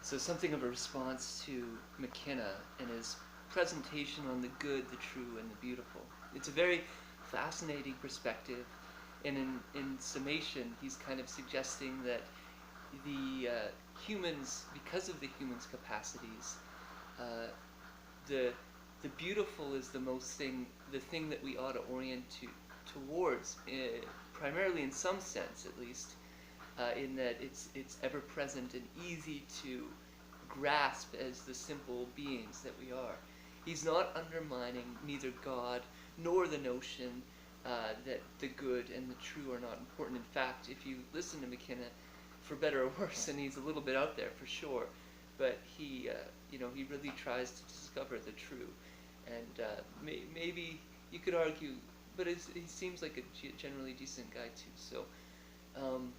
So something of a response to McKenna and his presentation on the good, the true, and the beautiful. It's a very fascinating perspective, and in summation, he's kind of suggesting that the humans, because of the humans' capacities, uh, the the beautiful is the thing that we ought to orient towards, primarily in some sense at least, in that it's ever present and easy to grasp as the simple beings that we are. He's not undermining neither God nor the notion that the good and the true are not important. In fact, if you listen to McKenna, for better or worse, and he's a little bit out there for sure, but he really tries to discover the true, and maybe you could argue, but he seems like a generally decent guy too. So. Um,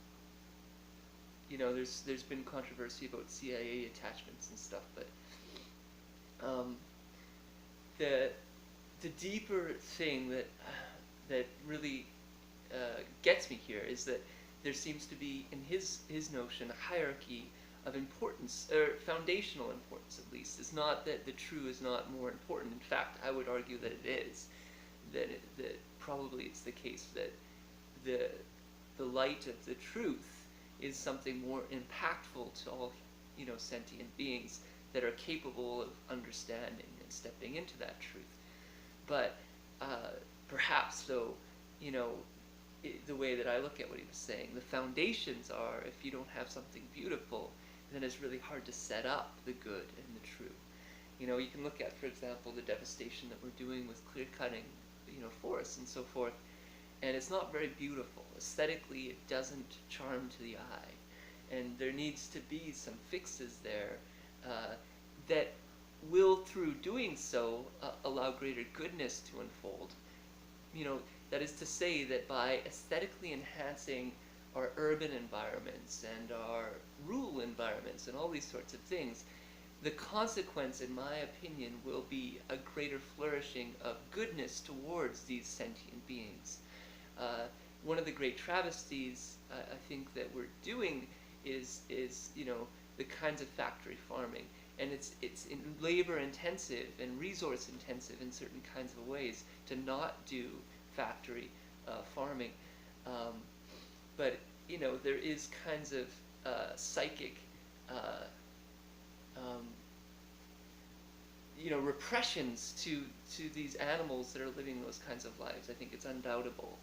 there's been controversy about CIA attachments and stuff, but um, the the deeper thing that really gets me here is that there seems to be in his notion a hierarchy of importance, or foundational importance at least. It's not that the true is not more important. In fact, I would argue that it is. That probably it's the case that the the light of the truth is something more impactful to all sentient beings that are capable of understanding and stepping into that truth. But perhaps though, the way that I look at what he was saying, the foundations are, if you don't have something beautiful, then it's really hard to set up the good and the true. You can look at, for example, the devastation that we're doing with clear cutting, forests and so forth, and it's not very beautiful. Aesthetically, it doesn't charm to the eye, and there needs to be some fixes there that will, through doing so, allow greater goodness to unfold. That is to say that by aesthetically enhancing our urban environments and our rural environments and all these sorts of things, the consequence, in my opinion, will be a greater flourishing of goodness towards these sentient beings. One of the great travesties I think that we're doing is the kinds of factory farming, and it's labor intensive and resource intensive in certain kinds of ways to not do factory farming, but there is kinds of psychic repressions to these animals that are living those kinds of lives. I think it's undoubtable.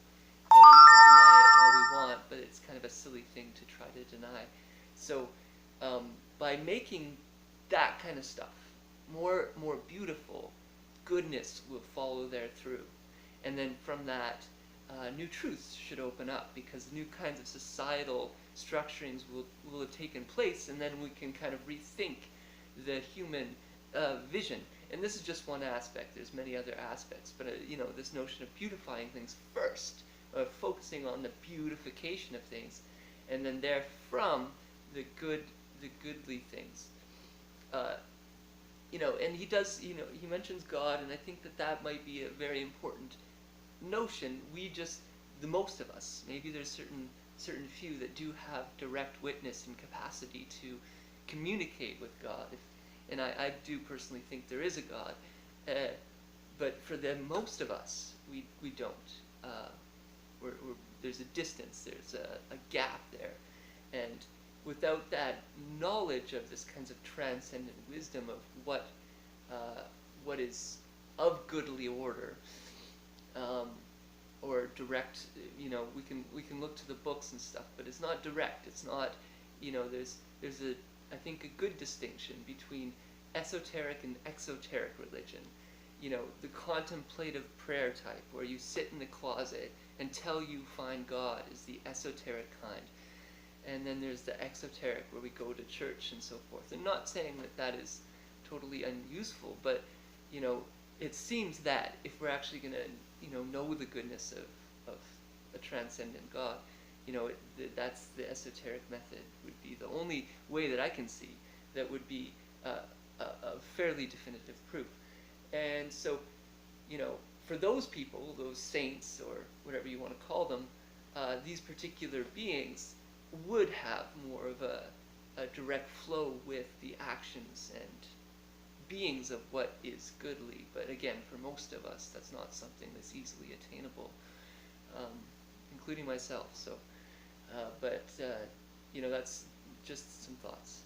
And we can deny it all we want, but it's kind of a silly thing to try to deny. So by making that kind of stuff more beautiful, goodness will follow there through. And then from that, new truths should open up, because new kinds of societal structurings will have taken place, and then we can kind of rethink the human vision. And this is just one aspect. There's many other aspects, but this notion of beautifying things first, focusing on the beautification of things, and then therefrom the goodly things. And he mentions God, and I think that might be a very important notion. The most of us, maybe there's certain few that do have direct witness and capacity to communicate with God. And I do personally think there is a God, but for the most of us, we don't. There's a distance, there's a gap there, and without that knowledge of this kinds of transcendent wisdom of what is of goodly order, or direct, we can look to the books and stuff, but it's not direct. It's not, there's I think a good distinction between esoteric and exoteric religion. The contemplative prayer type, where you sit in the closet until you find God, is the esoteric kind. And then there's the exoteric, where we go to church and so forth. And not saying that is totally unuseful, but it seems that if we're actually going to know the goodness of a transcendent God, that's the esoteric method would be the only way that I can see that would be a fairly definitive proof. And so, for those people, those saints, or whatever you want to call them, these particular beings would have more of a direct flow with the actions and beings of what is goodly. But again, for most of us, that's not something that's easily attainable, including myself. So, but you know, that's just some thoughts.